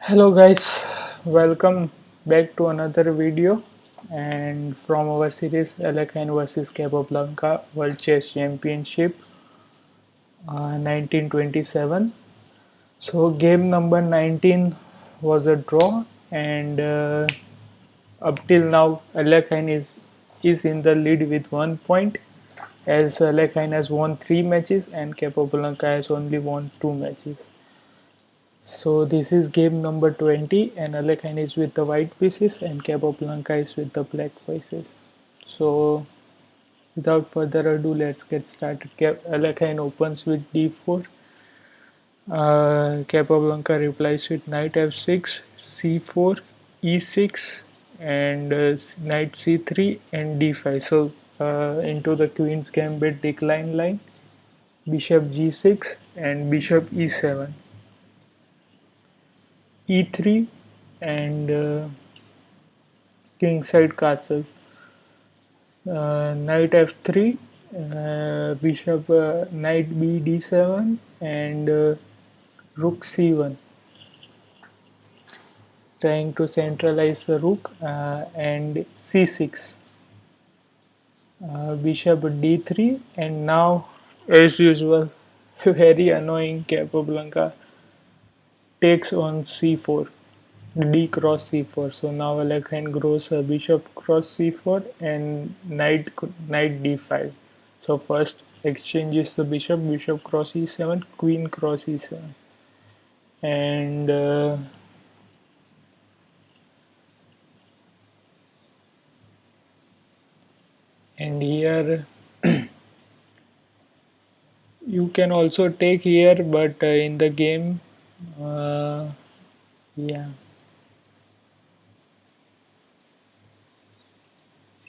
Hello guys, welcome back to another video and from our series Alekhine vs Capablanca World Chess Championship 1927. So game number 19 was a draw and up till now Alekhine is in the lead with 1 point, as Alekhine has won 3 matches and Capablanca has only won 2 matches. So this is game number 20 and Alekhine is with the white pieces and Capablanca is with the black pieces. So without further ado, let's get started. Alekhine opens with d4. Capablanca replies with knight f6, c4, e6 and knight c3 and d5. So into the queen's gambit decline line, bishop g6 and bishop e7. E3 and kingside castle, knight f3, bishop knight bd7 and rook c1, trying to centralize the rook, and c6, bishop d3, and now as usual very annoying Capablanca takes on c4, d cross c4. So now Alekhine grows a bishop cross c4 and knight d5. So first exchanges the bishop cross e7, queen cross e7, and here you can also take here, but in the game, yeah,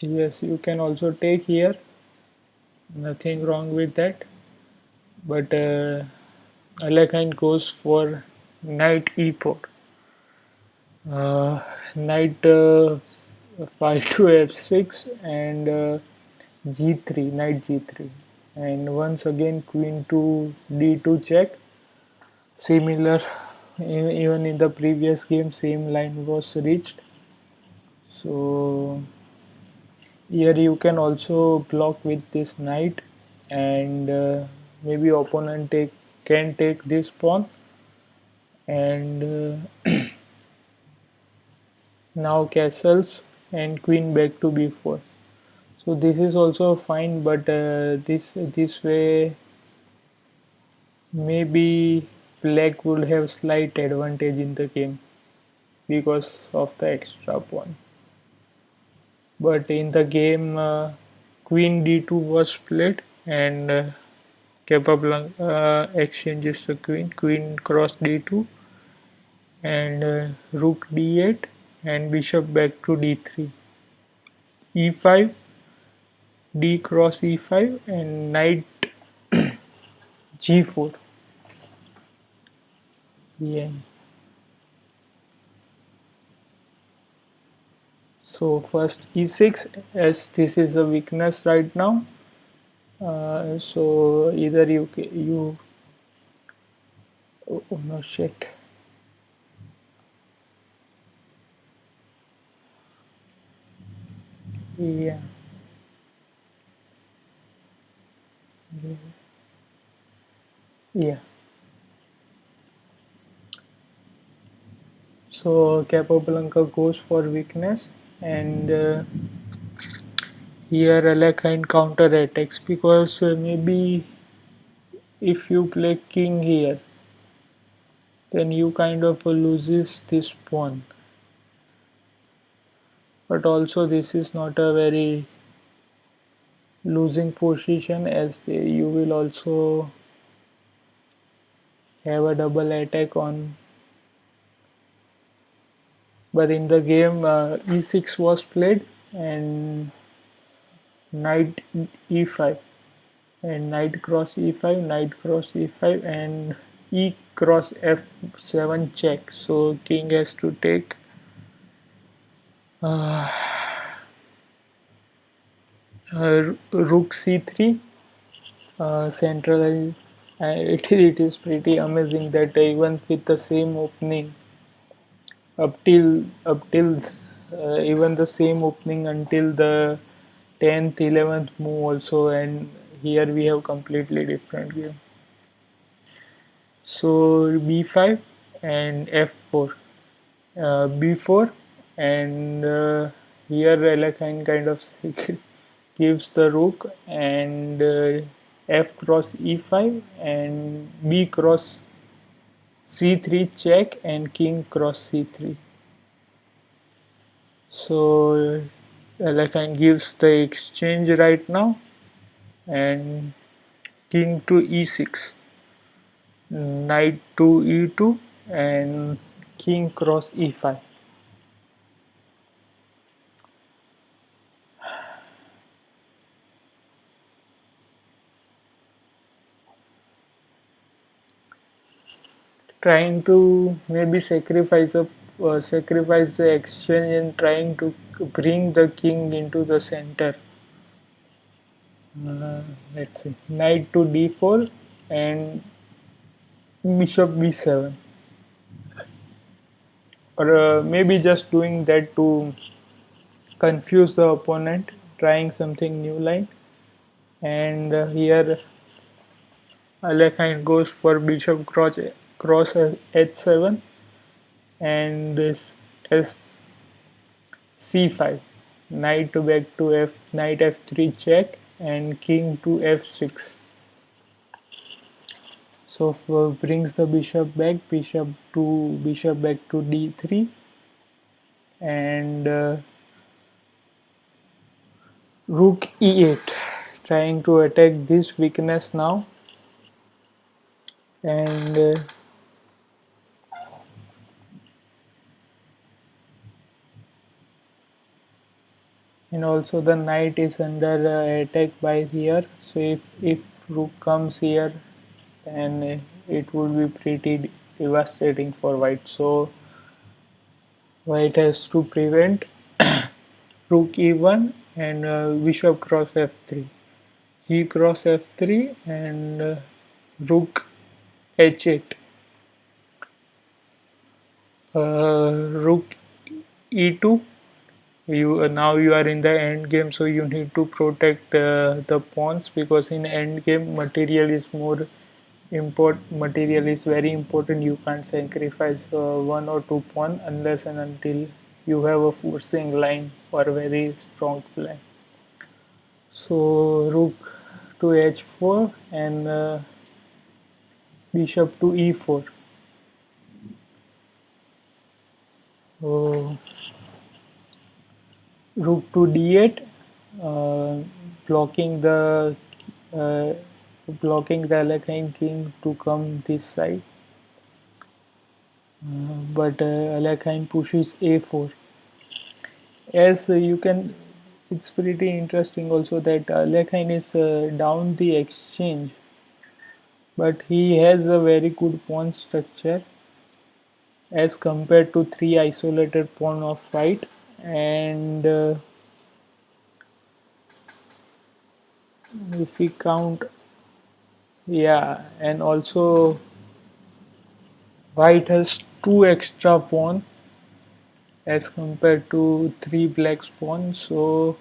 yes, you can also take here, nothing wrong with that, but Alekhine goes for knight e4, knight 5 to f6 and g3, knight g3, and once again queen to d2 check. Similar, even in the previous game, same line was reached. So here you can also block with this knight, and maybe opponent can take this pawn, and now castles and queen back to b4. So this is also fine, but this way maybe black would have slight advantage in the game because of the extra pawn. But in the game, queen d2 was played and Capablanca exchanges the queen cross d2 and rook d8 and bishop back to d3, e5, d cross e5 and knight g4. Yeah. So first e6, as this is a weakness right now. So either you oh no, shit. Yeah. Yeah. So Capablanca goes for weakness, and here Alekhine counter attacks because maybe if you play king here, then you kind of loses this pawn. But also this is not a very losing position, as you will also have a double attack on. But in the game, e6 was played and knight e5 and knight cross e5, knight cross e5 and e cross f7 check. So king has to take rook c3, central. It is pretty amazing that even with the same opening, up till even the same opening until the 10th 11th move also, and here we have completely different game. So b5 and f4, b4, and here Alekhine kind of gives the rook, and f cross e5 and b cross c3 check and king cross c3. So Alekhine gives the exchange right now, and king to e6, knight to e2, and king cross e5. Trying to maybe sacrifice the exchange and trying to bring the king into the center. Let's see, knight to d4 and bishop b7, or maybe just doing that to confuse the opponent, trying something new line. And here Alekhine goes for bishop cross h7 and this s c5, knight to back to knight f3 check and king to f6. So brings the bishop back, bishop back to d3, and rook e8, trying to attack this weakness now. And also the knight is under attack by here, so if rook comes here, then it would be pretty devastating for white. So white has to prevent rook e1 and bishop cross f3, g cross f3, and rook h8, rook e2. Now you are in the end game, so you need to protect the pawns, because in end game material is very important. You can't sacrifice one or two pawn unless and until you have a forcing line or a very strong plan. So rook to h4 and bishop to e4. So rook to d8, uh, blocking the uh, Alekhine king to come this side. But Alekhine pushes a4. As you can, it's pretty interesting also that Alekhine is down the exchange, but he has a very good pawn structure as compared to three isolated pawn of white. And if we count, yeah, and also white has two extra pawn as compared to three black pawns, so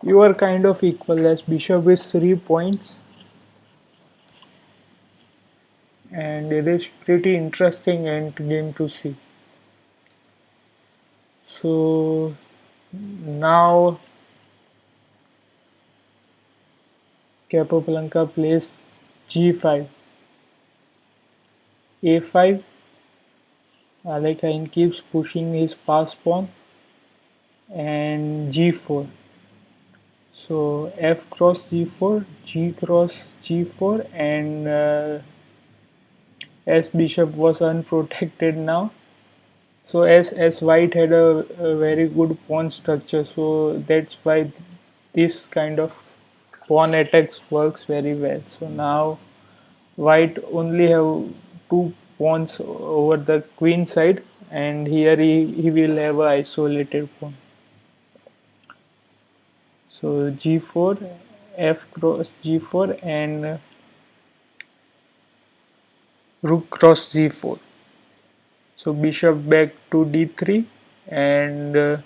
you are kind of equal, as bishop is 3 points, and it is pretty interesting end game to see. So now Capablanca plays g5, a5. Alekhine keeps pushing his pass pawn, and g4. So f cross g4, g cross g4, and as bishop was unprotected now. So as white had a very good pawn structure, so that's why this kind of pawn attacks works very well. So now white only have two pawns over the queen side, and here he will have a isolated pawn. So g4, f cross g4, and rook cross g4. So bishop back to d3, and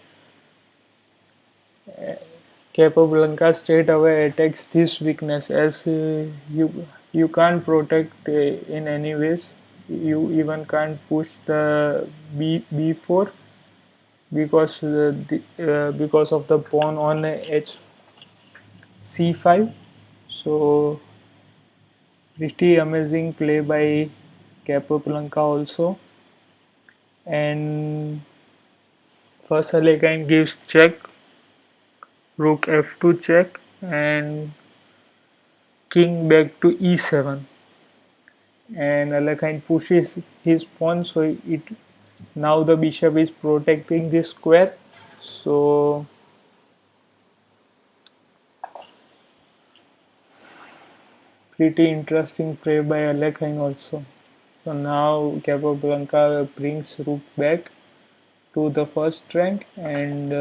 Capablanca straight away attacks this weakness, as you can't protect in any ways. You even can't push the b4 because of the pawn on hc5. So pretty amazing play by Capablanca also. And first Alekhine gives check, rook f2 check, and king back to e7. And Alekhine pushes his pawn, so it now the bishop is protecting this square. So pretty interesting play by Alekhine also. So now Capablanca brings rook back to the first rank, and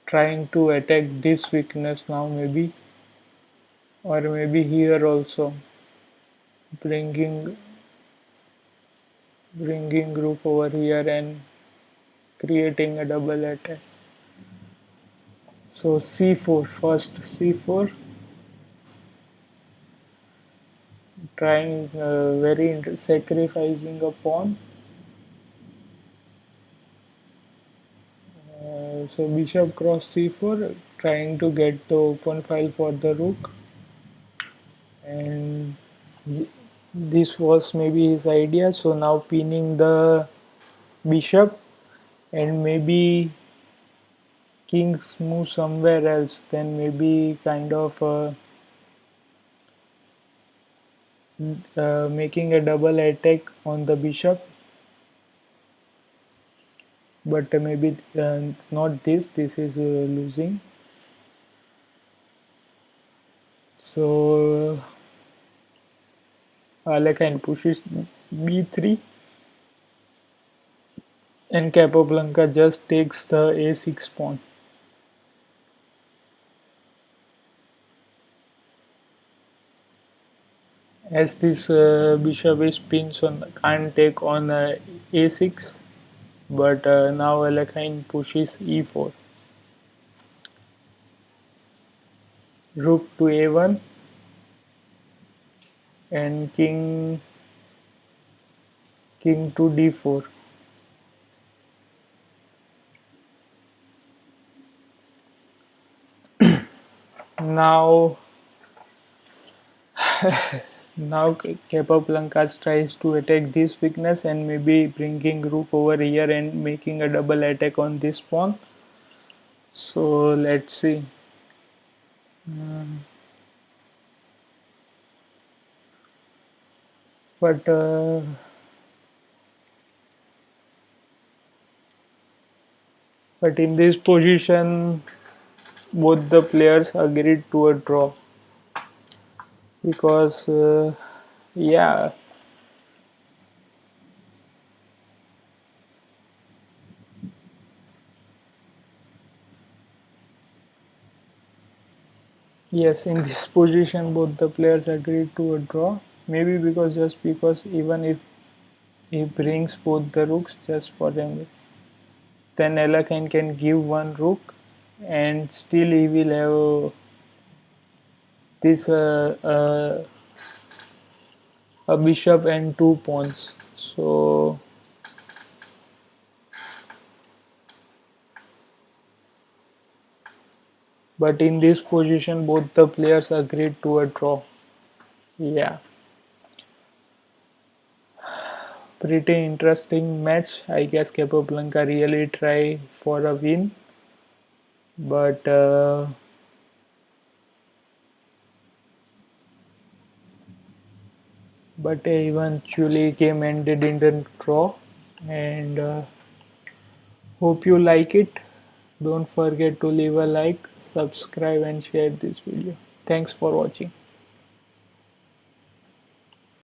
trying to attack this weakness now, maybe, or maybe here also bringing rook over here and creating a double attack. So c4, first c4, trying sacrificing a pawn. So bishop cross c4, trying to get the open file for the rook, and this was maybe his idea. So now pinning the bishop, and maybe kings move somewhere else, then maybe kind of making a double attack on the bishop, but maybe not this is losing. So Alekhine pushes b3, and Capablanca just takes the a6 pawn. As this bishop is pinned, so can't take on a6, but now Alekhine pushes e4, rook to a1, and king to d4. Now Capablanca tries to attack this weakness, and maybe bringing rook over here and making a double attack on this pawn. So let's see. But in this position, both the players agreed to a draw, because yeah, yes, in this position both the players agreed to a draw. Maybe because even if he brings both the rooks just for them, then Alekhine can give one rook, and still he will have this a bishop and two pawns. So but in this position both the players agreed to a draw. Yeah, pretty interesting match. I guess Capablanca really try for a win, but eventually game ended in a draw. And hope you like it. Don't forget to leave a like, subscribe, and share this video. Thanks for watching.